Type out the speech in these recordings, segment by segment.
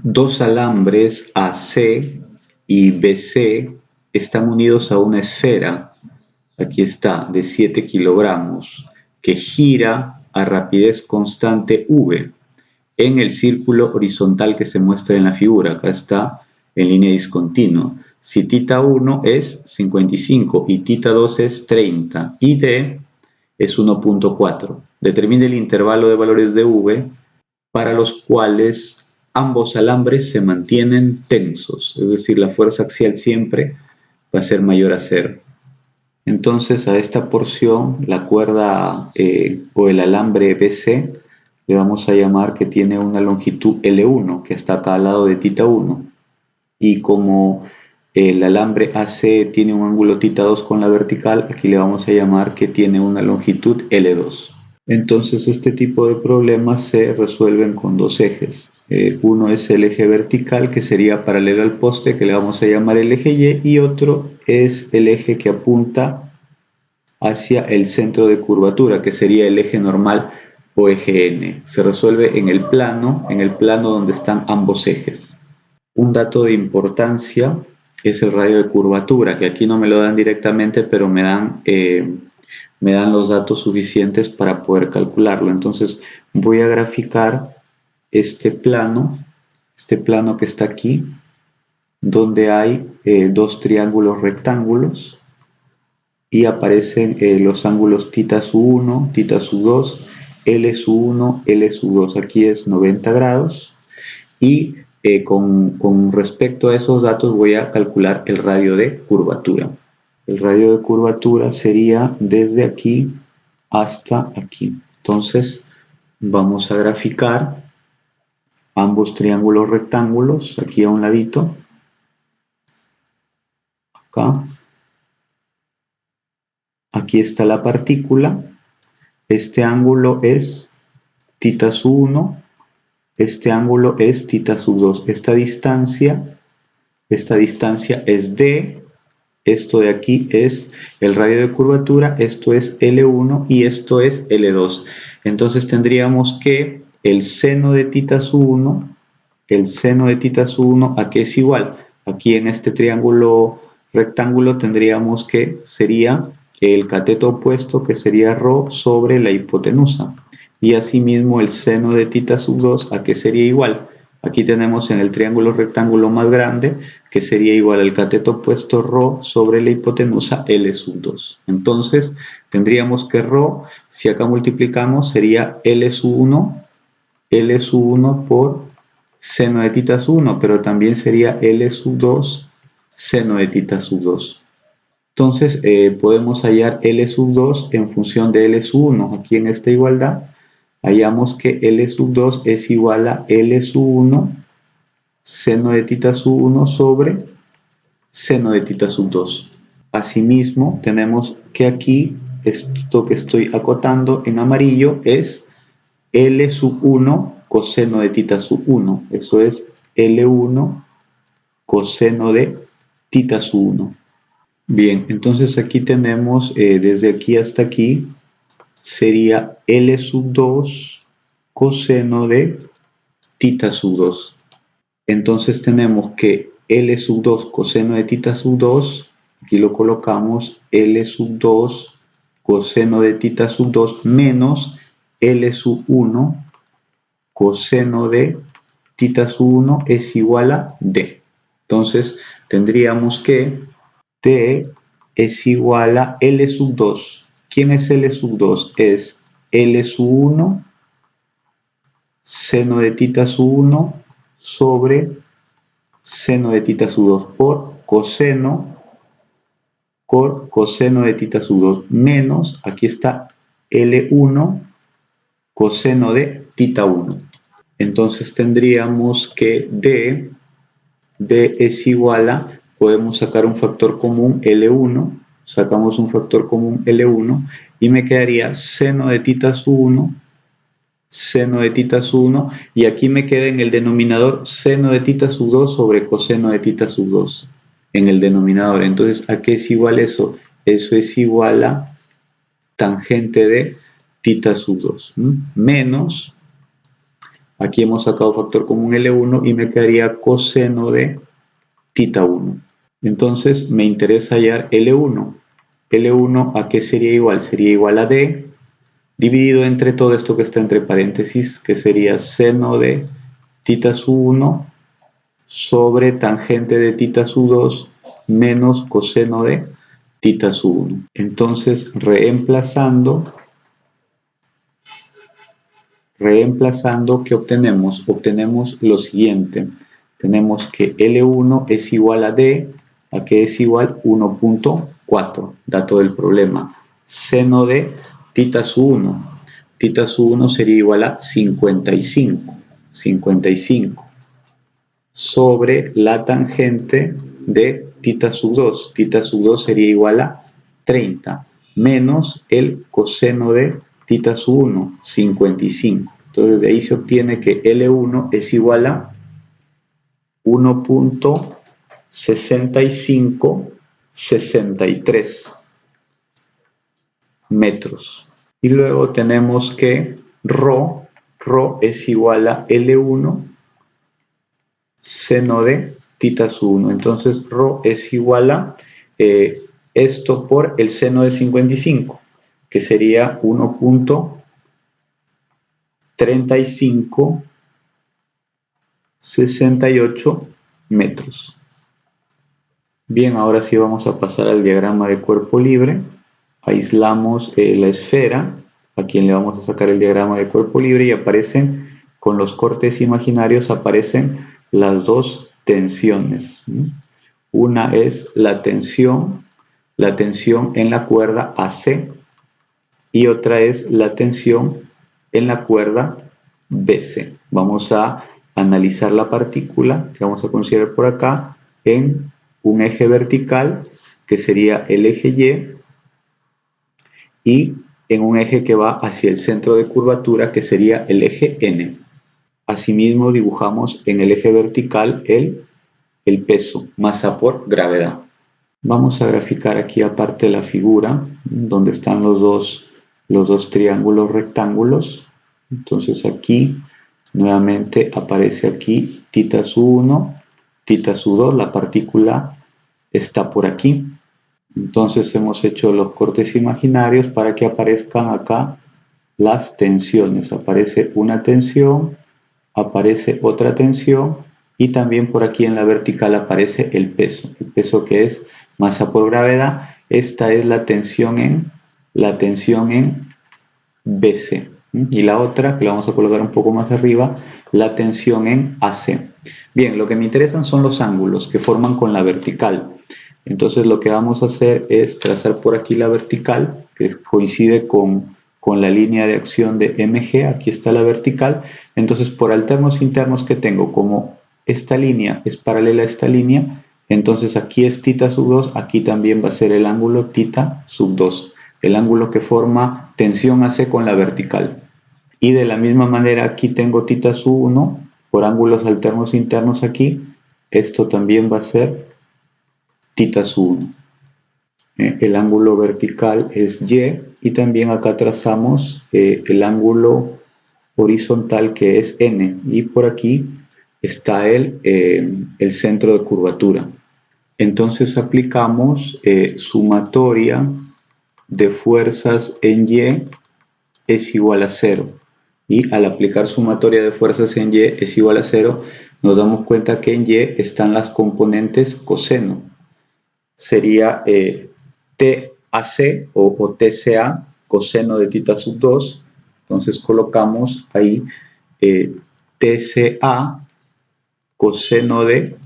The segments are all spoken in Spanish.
Dos alambres AC y BC están unidos a una esfera, aquí está, de 7 kilogramos, que gira a rapidez constante V en el círculo horizontal que se muestra en la figura. Acá está en línea discontinua. Si θ 1 es 55 y θ 2 es 30 y D es 1.4. Determine el intervalo de valores de V para los cuales ambos alambres se mantienen tensos, es decir, la fuerza axial siempre va a ser mayor a cero. Entonces a esta porción, la cuerda o el alambre BC, le vamos a llamar que tiene una longitud L1, que está acá al lado de θ 1. Y como el alambre AC tiene un ángulo θ 2 con la vertical, aquí le vamos a llamar que tiene una longitud L2. Entonces este tipo de problemas se resuelven con dos ejes. Uno es el eje vertical, que sería paralelo al poste, que le vamos a llamar el eje Y, y otro es el eje que apunta hacia el centro de curvatura, que sería el eje normal o eje N. Se resuelve en el plano donde están ambos ejes. Un dato de importancia es el radio de curvatura, que aquí no me lo dan directamente, pero me dan los datos suficientes para poder calcularlo. Entonces voy a graficar este plano que está aquí, donde hay dos triángulos rectángulos y aparecen los ángulos θ1, θ2, L1, L2. Aquí es 90 grados y con respecto a esos datos voy a calcular el radio de curvatura. El radio de curvatura sería desde aquí hasta aquí. Entonces vamos a graficar ambos triángulos rectángulos aquí a un ladito. Acá. Aquí está la partícula. Este ángulo es θ1. Este ángulo es θ2. Esta distancia es D. Esto de aquí es el radio de curvatura, esto es L1 y esto es L2. Entonces tendríamos que el seno de θ1, ¿a qué es igual? Aquí en este triángulo rectángulo tendríamos que sería el cateto opuesto, que sería ρ sobre la hipotenusa. Y asimismo el seno de θ2, ¿a qué sería igual? Aquí tenemos en el triángulo rectángulo más grande, que sería igual al cateto opuesto ρ sobre la hipotenusa L2. Entonces, tendríamos que ρ, si acá multiplicamos, sería L1 por seno de θ1, pero también sería L2 seno de θ2. Entonces, podemos hallar L2 en función de L1. Aquí en esta igualdad, hallamos que L2 es igual a L1 seno de θ1 sobre seno de θ2. Asimismo, tenemos que aquí, esto que estoy acotando en amarillo es L1 coseno de θ1. Eso es L1 coseno de θ1. Bien, entonces aquí tenemos, desde aquí hasta aquí, sería L2 coseno de θ2. Entonces tenemos que L2 coseno de θ2, aquí lo colocamos, L2 coseno de θ2 menos L1 coseno de θ1 es igual a D. Entonces tendríamos que D es igual a L2. ¿Quién es L2? Es L1 seno de θ1 sobre seno de θ2 por coseno de θ2 menos, aquí está L1 coseno de θ1. Entonces tendríamos que D es igual a, podemos sacar un factor común L1, sacamos un factor común L1 y me quedaría seno de θ1 y aquí me queda en el denominador seno de θ2 sobre coseno de θ2 en el denominador. Entonces, ¿a qué es igual eso? Eso es igual a tangente de θ2 menos Aquí hemos sacado factor común L1 y me quedaría coseno de tita 1. Entonces me interesa hallar L1. L1 ¿a qué sería igual? Sería igual a D dividido entre todo esto que está entre paréntesis, que sería seno de tita sub 1 sobre tangente de tita sub 2 menos coseno de tita sub 1. Entonces, reemplazando, ¿qué obtenemos? Obtenemos lo siguiente. Tenemos que L1 es igual a D, ¿a qué es igual? 1.4, dato del problema. Seno de tita sub 1. Tita sub 1 sería igual a 55 sobre la tangente de tita sub 2. Tita sub 2 sería igual a 30 menos el coseno de tita sub 1, 55. Entonces de ahí se obtiene que L1 es igual a 1.6563 metros. Y luego tenemos que ρ es igual a L1 seno de tita sub 1. Entonces ρ es igual a esto por el seno de 55, que sería 1.3568 metros. Bien, ahora sí vamos a pasar al diagrama de cuerpo libre. Aislamos la esfera, a quien le vamos a sacar el diagrama de cuerpo libre, y aparecen, con los cortes imaginarios, aparecen las dos tensiones. Una es la tensión en la cuerda AC, y otra es la tensión en la cuerda BC. Vamos a analizar la partícula que vamos a considerar por acá en un eje vertical, que sería el eje Y en un eje que va hacia el centro de curvatura, que sería el eje N. Asimismo, dibujamos en el eje vertical el peso, masa por gravedad. Vamos a graficar aquí aparte la figura, donde están los dos triángulos rectángulos. Entonces aquí, nuevamente aparece aquí tita sub 1, tita sub 2, la partícula está por aquí. Entonces hemos hecho los cortes imaginarios para que aparezcan acá las tensiones. Aparece una tensión, aparece otra tensión, y también por aquí en la vertical aparece el peso que es masa por gravedad. Esta es la tensión en BC. Y la otra, que la vamos a colocar un poco más arriba, la tensión en AC. Bien, lo que me interesan son los ángulos que forman con la vertical. Entonces lo que vamos a hacer es trazar por aquí la vertical, que coincide con la línea de acción de MG. Aquí está la vertical. Entonces, por alternos internos que tengo, como esta línea es paralela a esta línea, entonces aquí es tita sub 2, aquí también va a ser el ángulo tita sub 2, el ángulo que forma tensión AC con la vertical. Y de la misma manera aquí tengo tita sub 1, por ángulos alternos internos aquí, esto también va a ser tita sub 1. El ángulo vertical es y también acá trazamos el ángulo horizontal, que es N, y por aquí está el centro de curvatura. Entonces aplicamos sumatoria de fuerzas en Y es igual a 0. Y al aplicar sumatoria de fuerzas en Y es igual a 0, nos damos cuenta que en Y están las componentes coseno. Sería TAC o TCA, coseno de tita sub 2. Entonces colocamos ahí TCA, coseno de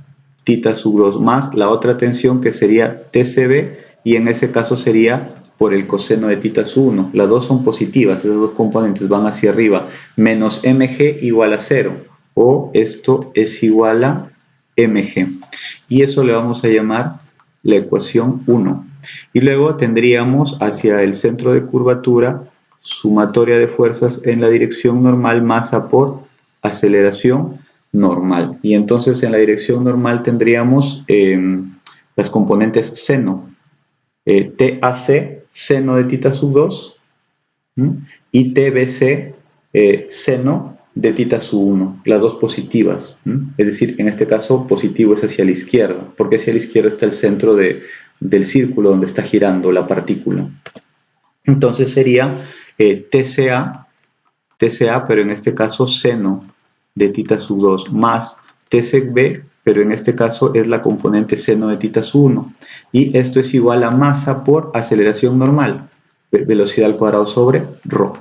tita sub 2, más la otra tensión, que sería TCB, y en ese caso sería por el coseno de tita sub 1. Las dos son positivas, esas dos componentes van hacia arriba. Menos mg igual a 0, o esto es igual a mg. Y eso le vamos a llamar la ecuación 1. Y luego tendríamos hacia el centro de curvatura sumatoria de fuerzas en la dirección normal, masa por aceleración normal. Y entonces en la dirección normal tendríamos las componentes seno, TAC, seno de tita sub 2, y TBC, seno de tita sub 1, las dos positivas. Es decir, en este caso positivo es hacia la izquierda, porque hacia la izquierda está el centro del círculo donde está girando la partícula. Entonces sería TCA, pero en este caso seno de tita sub 2 más T sec B, pero en este caso es la componente seno de tita sub 1. Y esto es igual a masa por aceleración normal, velocidad al cuadrado sobre ρ.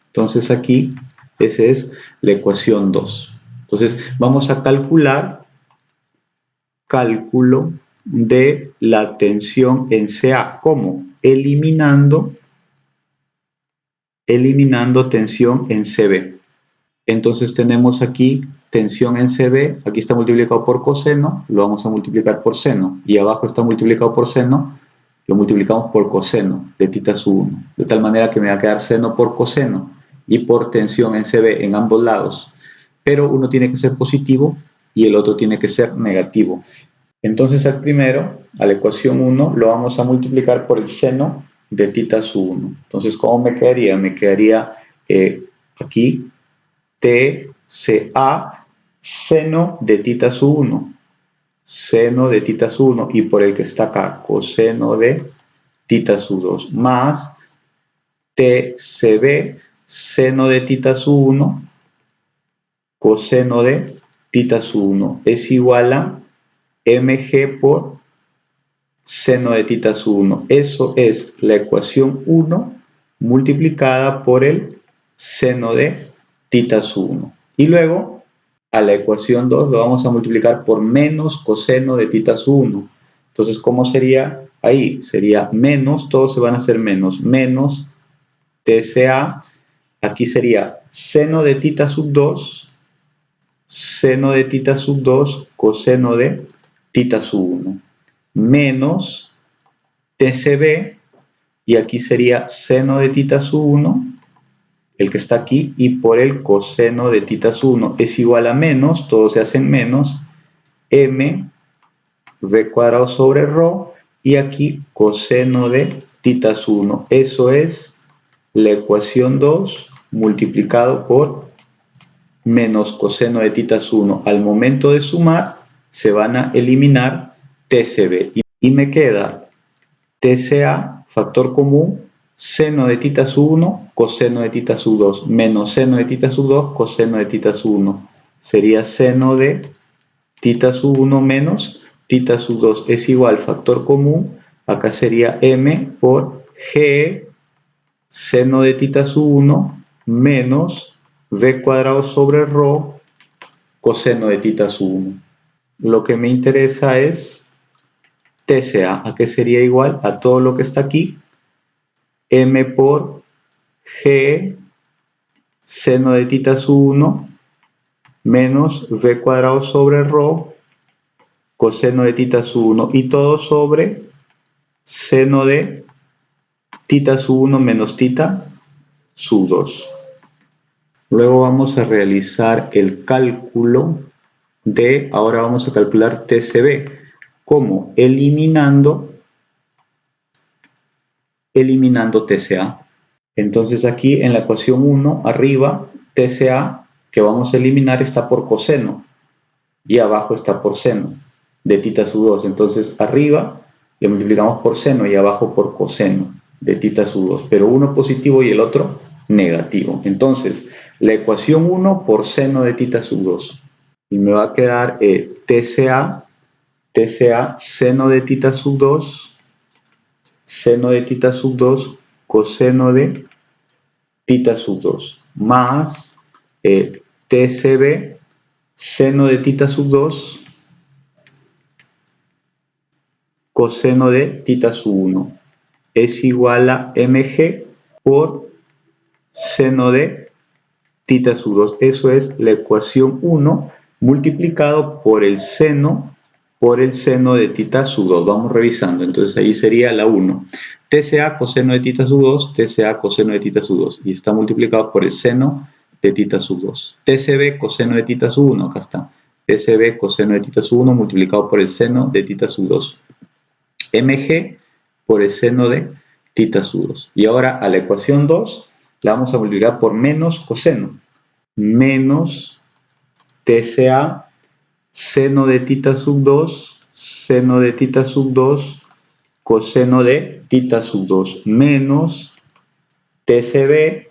Entonces aquí esa es la ecuación 2. Entonces vamos a calcular cálculo de la tensión en CA. ¿Cómo? Eliminando tensión en CB. Entonces tenemos aquí tensión en CB, aquí está multiplicado por coseno, lo vamos a multiplicar por seno, y abajo está multiplicado por seno, lo multiplicamos por coseno de tita sub 1, de tal manera que me va a quedar seno por coseno y por tensión en CB en ambos lados, pero uno tiene que ser positivo y el otro tiene que ser negativo. Entonces al primero, a la ecuación 1, lo vamos a multiplicar por el seno de tita sub 1. Entonces, ¿cómo me quedaría? Me quedaría aquí TCA seno de tita sub 1, seno de tita sub 1, y por el que está acá, coseno de tita sub 2, más TCB seno de tita sub 1, coseno de tita sub 1, es igual a mg por seno de tita sub 1. Eso es la ecuación 1 multiplicada por el seno de tita sub 1. Y luego a la ecuación 2 lo vamos a multiplicar por menos coseno de tita sub 1. Entonces, ¿cómo sería ahí? Sería menos, todos se van a hacer menos TCA, aquí sería seno de tita sub 2, seno de tita sub 2, coseno de tita sub 1, menos TCB, y aquí sería seno de tita sub 1, el que está aquí, y por el coseno de tita sub 1 es igual a menos, todos se hacen menos, m v cuadrado sobre ρ, y aquí coseno de tita sub 1. Eso es la ecuación 2 multiplicado por menos coseno de tita sub 1. Al momento de sumar se van a eliminar TCB y me queda TCA, factor común, seno de tita sub 1, coseno de tita sub 2, menos seno de tita sub 2, coseno de tita sub 1. Sería seno de tita sub 1 menos tita sub 2 es igual factor común, acá sería m por g seno de tita sub 1 menos v cuadrado sobre ρ coseno de tita sub 1. Lo que me interesa es TCA, ¿a qué sería igual? A todo lo que está aquí, m por g seno de tita sub 1 menos v cuadrado sobre ρ coseno de tita sub 1, y todo sobre seno de tita sub 1 menos tita sub 2. Luego vamos a realizar el cálculo de, ahora vamos a calcular TCB, como eliminando TCA. Entonces aquí en la ecuación 1, arriba, TCA que vamos a eliminar está por coseno y abajo está por seno de tita sub 2. Entonces arriba le multiplicamos por seno y abajo por coseno de tita sub 2, pero uno positivo y el otro negativo. Entonces la ecuación 1 por seno de tita sub 2. Y me va a quedar TCA seno de tita sub 2, seno de tita sub 2, coseno de tita sub 2, más TCB, seno de tita sub 2, coseno de tita sub 1, es igual a mg por seno de tita sub 2. Eso es la ecuación 1 multiplicado por el seno de tita sub 2. Vamos revisando. Entonces ahí sería la 1. TCA coseno de tita sub 2, TCA coseno de tita sub 2. Y está multiplicado por el seno de tita sub 2. TCB coseno de tita sub 1. Acá está. TCB coseno de tita sub 1 multiplicado por el seno de tita sub 2. mg por el seno de tita sub 2. Y ahora a la ecuación 2 la vamos a multiplicar por menos coseno. menos TCA seno de tita sub 2, seno de tita sub 2, coseno de tita sub 2, menos TCB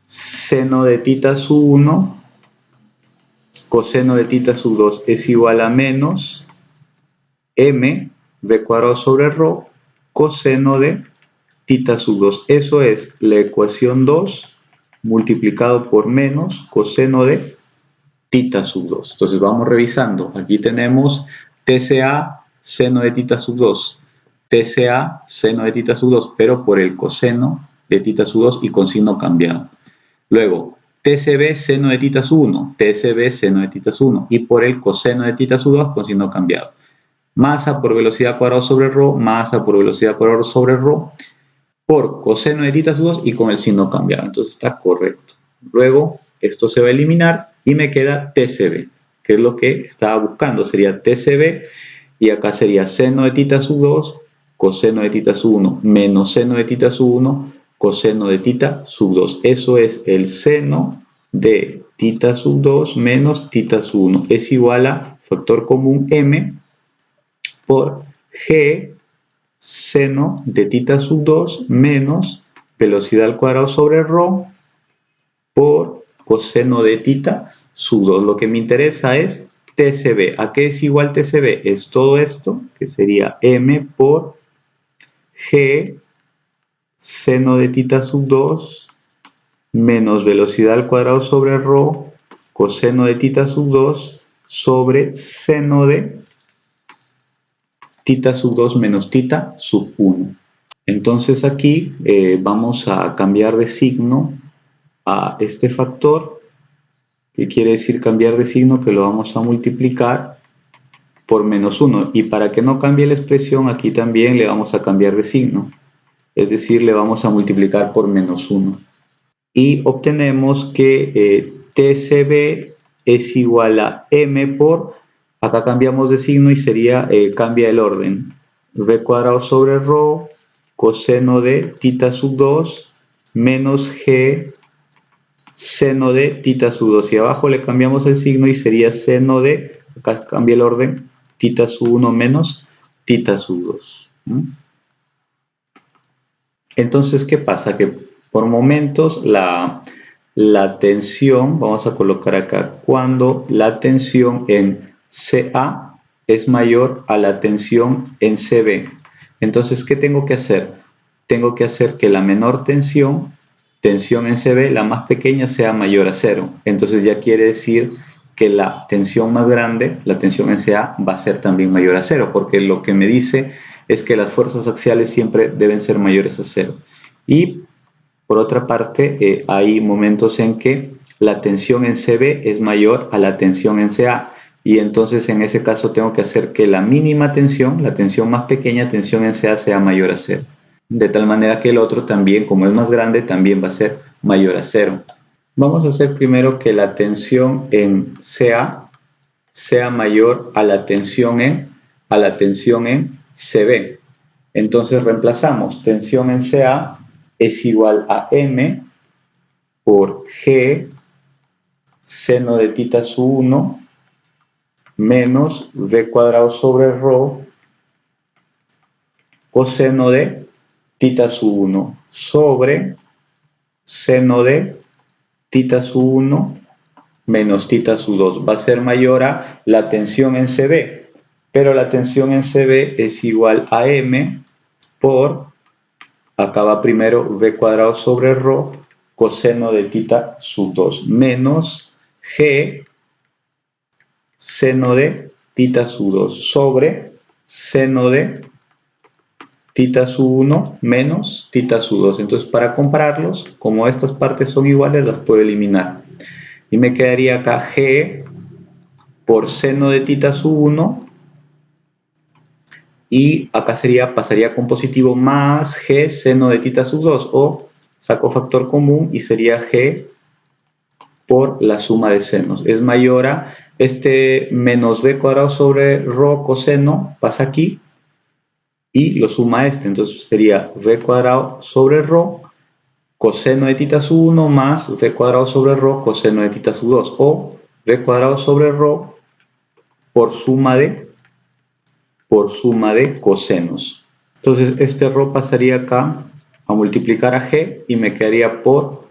seno de tita sub 1, coseno de tita sub 2 es igual a menos m b cuadrado sobre rho coseno de tita sub 2. Eso es la ecuación 2 multiplicado por menos coseno de tita sub 2. Entonces vamos revisando. Aquí tenemos TCA seno de tita sub 2, TCA seno de tita sub 2, pero por el coseno de tita sub 2 y con signo cambiado. Luego, TCB seno de tita sub 1, TCB seno de tita sub 1 y por el coseno de tita sub 2 con signo cambiado. Masa por velocidad cuadrado sobre rho, masa por velocidad cuadrado sobre rho, por coseno de tita sub 2 y con el signo cambiado. Entonces está correcto. Luego, esto se va a eliminar y me queda TCB, que es lo que estaba buscando. Sería TCB y acá sería seno de tita sub 2, coseno de tita sub 1, menos seno de tita sub 1, coseno de tita sub 2. Eso es el seno de tita sub 2 menos tita sub 1. Es igual a factor común m por g seno de tita sub 2 menos velocidad al cuadrado sobre rho por coseno de tita sub 2. Lo que me interesa es TCB. ¿A qué es igual TCB? Es todo esto, que sería m por g seno de tita sub 2 menos velocidad al cuadrado sobre rho coseno de tita sub 2 sobre seno de tita sub 2 menos tita sub 1. Entonces aquí vamos a cambiar de signo a este factor, que quiere decir cambiar de signo, que lo vamos a multiplicar por menos 1. Y para que no cambie la expresión, aquí también le vamos a cambiar de signo. Es decir, le vamos a multiplicar por menos 1. Y obtenemos que TCB es igual a m por, acá cambiamos de signo y sería, cambia el orden, v cuadrado sobre rho coseno de tita sub 2 menos g seno de tita sub 2. Y abajo le cambiamos el signo y sería seno de, acá cambia el orden, tita sub 1 menos tita sub 2. Entonces, ¿qué pasa? Que por momentos la tensión, vamos a colocar acá, cuando la tensión en CA es mayor a la tensión en CB. Entonces, ¿qué tengo que hacer? Tengo que hacer que la menor tensión en CB, la más pequeña, sea mayor a 0. Entonces ya quiere decir que la tensión más grande, la tensión en CA, va a ser también mayor a 0, porque lo que me dice es que las fuerzas axiales siempre deben ser mayores a 0. Y por otra parte, hay momentos en que la tensión en CB es mayor a la tensión en CA. Y entonces en ese caso tengo que hacer que la mínima tensión, la tensión más pequeña, tensión en CA, sea mayor a 0. De tal manera que el otro también, como es más grande, también va a ser mayor a 0. Vamos a hacer primero que la tensión en CA sea mayor a la tensión en CB. Entonces reemplazamos tensión en CA es igual a m por g seno de tita sub 1 menos v cuadrado sobre rho coseno de tita sub 1 sobre seno de tita sub 1 menos tita sub 2. Va a ser mayor a la tensión en CB, pero la tensión en CB es igual a m por, acá va primero v cuadrado sobre rho coseno de tita sub 2 menos g seno de tita sub 2 sobre seno de tita sub 1 menos tita sub 2. Entonces, para compararlos, como estas partes son iguales, las puedo eliminar. Y me quedaría acá g por seno de tita sub 1 y acá pasaría con positivo más g seno de tita sub 2, o saco factor común y sería g por la suma de senos. Es mayor a este menos b cuadrado sobre rho coseno, pasa aquí y lo suma a este. Entonces sería v cuadrado sobre rho coseno de tita sub 1 más b cuadrado sobre rho coseno de tita sub 2, o b cuadrado sobre rho por suma de cosenos. Entonces este rho pasaría acá a multiplicar a g y me quedaría por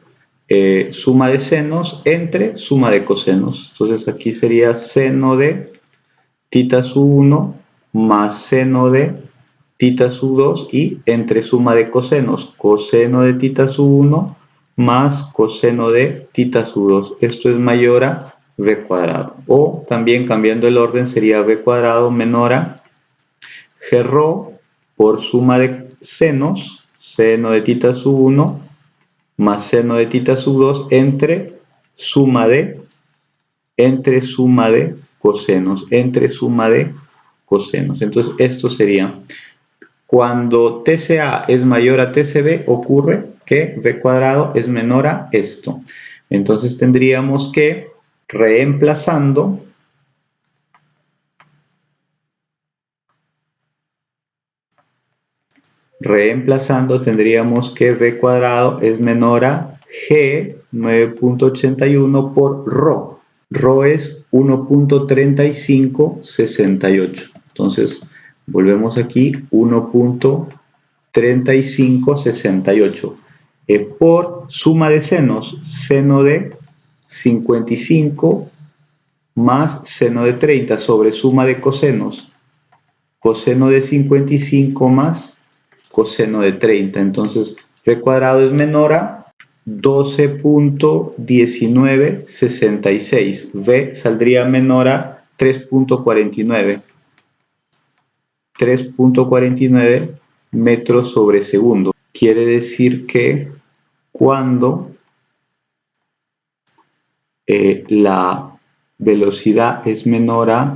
suma de senos entre suma de cosenos. Entonces aquí sería seno de tita sub 1 más seno de tita sub 2 y entre suma de cosenos, coseno de tita sub 1 más coseno de tita sub 2. Esto es mayor a b cuadrado. O también cambiando el orden sería b cuadrado menor a g rho por suma de senos, seno de tita sub 1 más seno de tita sub 2 entre suma de cosenos, Entonces esto sería, cuando TCA es mayor a TCB, ocurre que b cuadrado es menor a esto. Entonces tendríamos que, reemplazando, tendríamos que b cuadrado es menor a g 9.81 por rho. Rho es 1.3568. Entonces, volvemos aquí, 1.3568. Por suma de senos, seno de 55 más seno de 30 sobre suma de cosenos, coseno de 55 más coseno de 30. Entonces, b cuadrado es menor a 12.1966. B saldría menor a 3.49 metros sobre segundo. Quiere decir que cuando la velocidad es menor a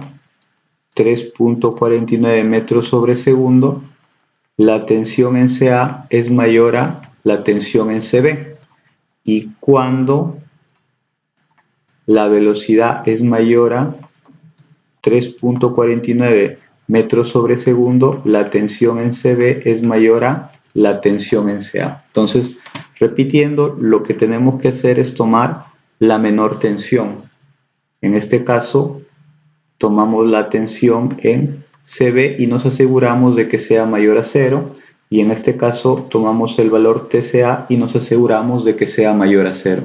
3.49 metros sobre segundo, la tensión en CA es mayor a la tensión en CB. Y cuando la velocidad es mayor a 3.49 metros sobre segundo, la tensión en CB es mayor a la tensión en CA. Entonces, repitiendo, lo que tenemos que hacer es tomar la menor tensión. En este caso, tomamos la tensión en CB y nos aseguramos de que sea mayor a 0. Y en este caso tomamos el valor TCA y nos aseguramos de que sea mayor a 0.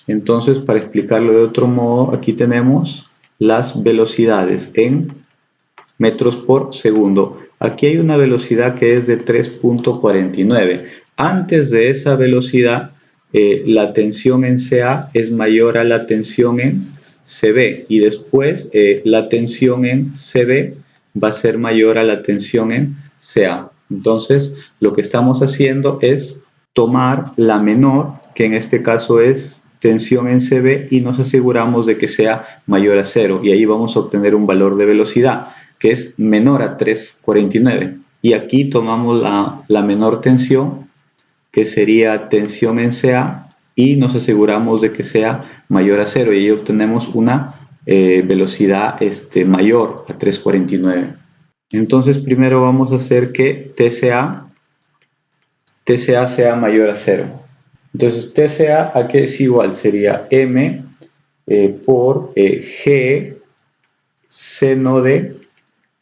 Entonces, para explicarlo de otro modo, aquí tenemos las velocidades en metros por segundo. Aquí hay una velocidad que es de 3.49. Antes de esa velocidad, la tensión en CA es mayor a la tensión en CB y después la tensión en CB va a ser mayor a la tensión en CA. Entonces, lo que estamos haciendo es tomar la menor, que en este caso es tensión en CB, y nos aseguramos de que sea mayor a 0. Y ahí vamos a obtener un valor de velocidad, que es menor a 3.49. Y aquí tomamos la menor tensión, que sería tensión en CA, y nos aseguramos de que sea mayor a 0. Y ahí obtenemos una velocidad mayor a 3.49. Entonces primero vamos a hacer que TCA sea mayor a 0. Entonces TCA a qué es igual, sería M por G seno de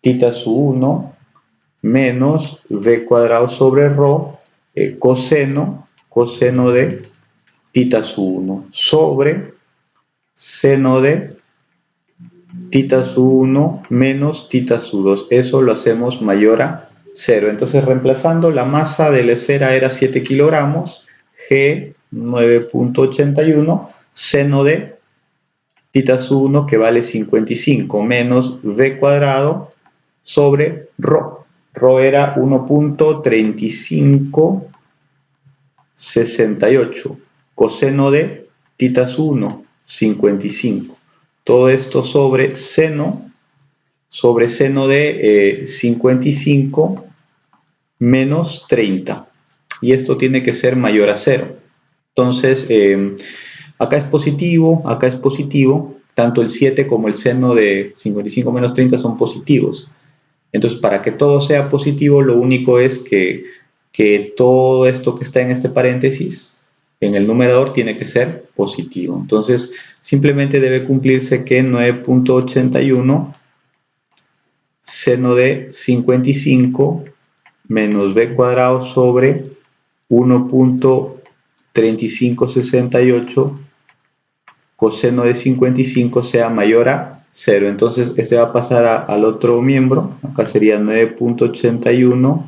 tita sub 1 menos B cuadrado sobre rho coseno de tita sub 1 sobre seno de tita sub 1 menos tita sub 2. Eso lo hacemos mayor a 0. Entonces, reemplazando, la masa de la esfera era 7 kilogramos, G 9.81, seno de tita sub 1, que vale 55, menos V cuadrado sobre rho. Rho era 1.3568. Coseno de tita sub 1, 55. Todo esto sobre seno de 55 menos 30. Y esto tiene que ser mayor a 0. Entonces, acá es positivo, tanto el 7 como el seno de 55 menos 30 son positivos. Entonces, para que todo sea positivo, lo único es que todo esto que está en este paréntesis en el numerador tiene que ser positivo. Entonces, simplemente debe cumplirse que 9.81 seno de 55 menos b cuadrado sobre 1.3568 coseno de 55 sea mayor a 0. Entonces, este va a pasar al otro miembro. Acá sería 9.81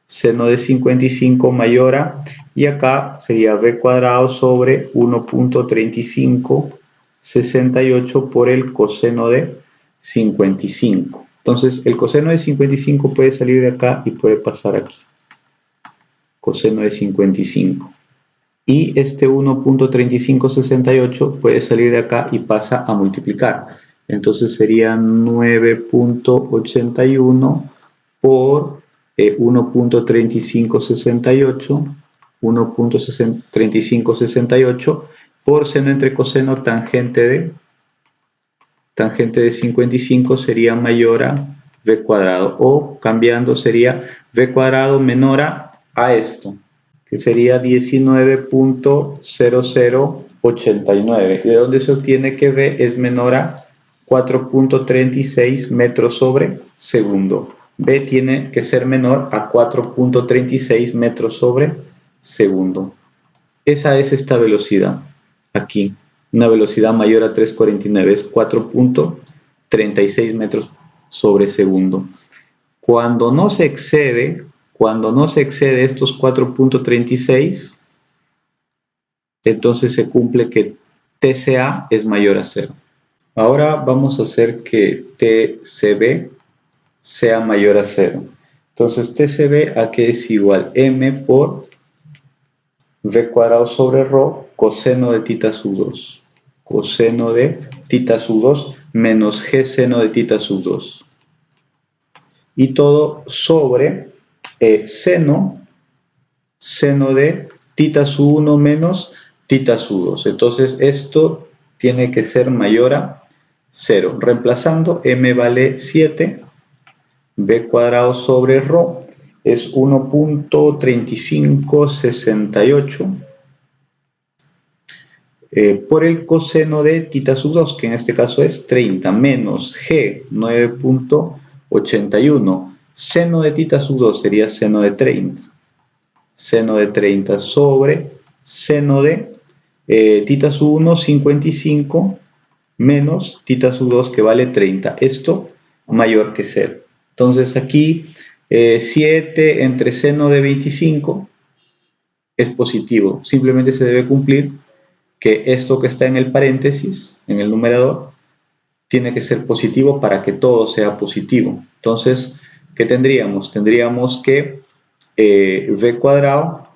seno de 55 mayor a, y acá sería b cuadrado sobre 1.3568 por el coseno de 55. Entonces, el coseno de 55 puede salir de acá y puede pasar aquí. Coseno de 55. Y este 1.3568 puede salir de acá y pasa a multiplicar. Entonces sería 9.81 por 1.3568 por seno entre coseno tangente de 55 sería mayor a b cuadrado, o cambiando sería b cuadrado menor a esto, que sería 19.0089. ¿De dónde se obtiene que b es menor a 4.36 metros sobre segundo? B tiene que ser menor a 4.36 metros sobre segundo. Esa es esta velocidad aquí. Una velocidad mayor a 3.49 es 4.36 metros sobre segundo. Cuando no se excede estos 4.36, entonces se cumple que TCA es mayor a 0. Ahora vamos a hacer que TCB sea mayor a 0. Entonces TCB a qué es igual m por v cuadrado sobre rho coseno de tita sub 2. Coseno de tita sub 2 menos g seno de tita sub 2. Y todo sobre seno de tita sub 1 menos tita sub 2. Entonces esto tiene que ser mayor a 0. Reemplazando, m vale 7, b cuadrado sobre rho es 1.3568 por el coseno de tita sub 2, que en este caso es 30, menos g, 9.81. Seno de tita sub 2 sería seno de 30. Seno de 30 sobre seno de tita sub 1, 55, menos tita sub 2, que vale 30. Esto mayor que 0. Entonces aquí 7 entre seno de 25 es positivo. Simplemente se debe cumplir que esto que está en el paréntesis, en el numerador, tiene que ser positivo para que todo sea positivo. Entonces, ¿qué tendríamos? Tendríamos que v cuadrado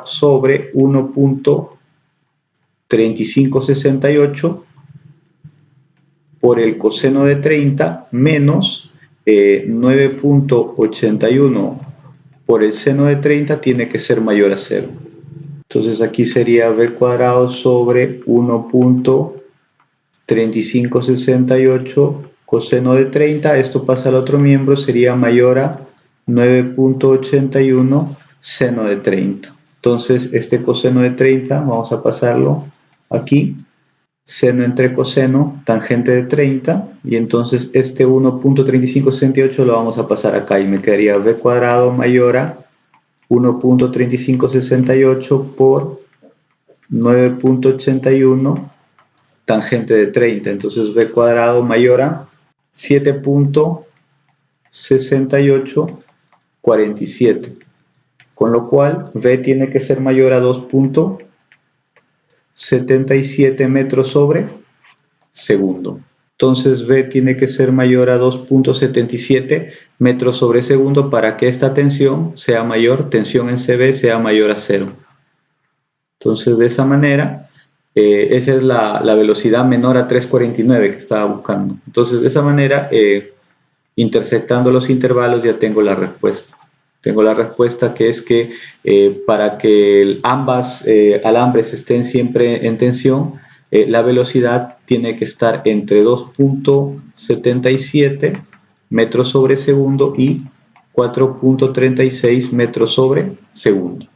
sobre 1.3568 por el coseno de 30 menos 9.81 por el seno de 30 tiene que ser mayor a 0. Entonces aquí sería v cuadrado sobre 1.3568 coseno de 30. Esto pasa al otro miembro, sería mayor a 9.81 seno de 30. Entonces este coseno de 30 vamos a pasarlo aquí. Seno entre coseno, tangente de 30, y entonces este 1.3568 lo vamos a pasar acá y me quedaría v cuadrado mayor a 1.3568 por 9.81 tangente de 30. Entonces v cuadrado mayor a 7.6847. Con lo cual v tiene que ser mayor a 2.77 metros sobre segundo. Entonces v tiene que ser mayor a 2.77 metros sobre segundo para que esta tensión sea mayor, tensión en CB sea mayor a 0. Entonces de esa manera, esa es la velocidad menor a 3.49 que estaba buscando. Entonces de esa manera, intersectando los intervalos ya tengo la respuesta. Tengo la respuesta, que es que para que ambas alambres estén siempre en tensión, la velocidad tiene que estar entre 2.77 metros sobre segundo y 4.36 metros sobre segundo.